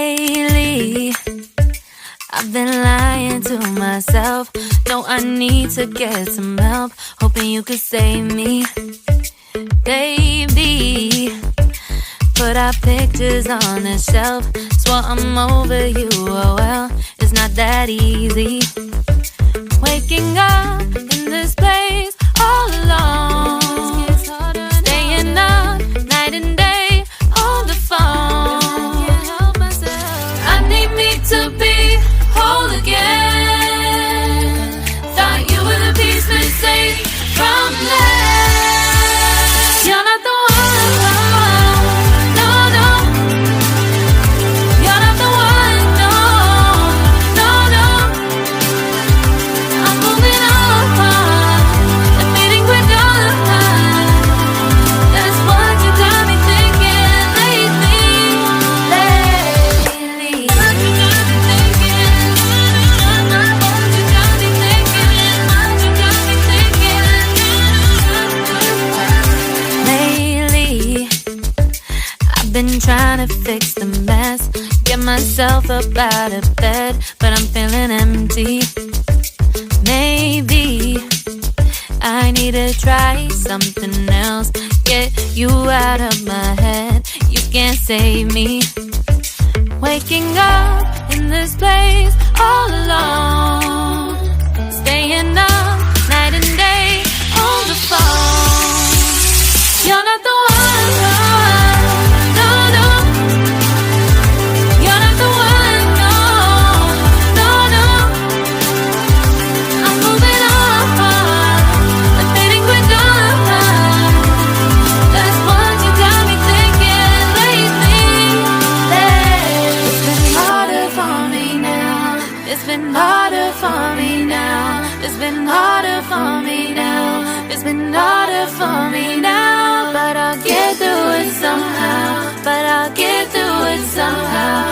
Lately, I've been lying to myself. No, I need to get some help. Hoping you could save me, baby. Put our pictures on the shelf. Swore I'm over you, oh well, it's not that easy. Waking up in this place all alone. Staying up night and day on the phone. I need me to be whole again. Thought you were the piece missing from last. You're not the one. No, no. You're not the one. No, no, no. I'm moving on. The meeting we're done. That's what you got me thinking lately. What you got me thinking. What you got me thinking. What you got me thinking. Lately, I've been trying to fix the mess. Get myself up out of bed, but I'm feeling empty. Maybe I need to try something else. Get you out of my head. You can't save me. Waking up in this place all alone. Staying up night and day on the phone. You're not the one. No, no. You're not the one. No, no, no. I'm moving on. The meeting we're done. That's what you got me thinking lately. It's been harder for me now. It's been harder for me now. It's been harder for me now. It's been harder for me now. But I'll get through it somehow. But I'll get through it somehow.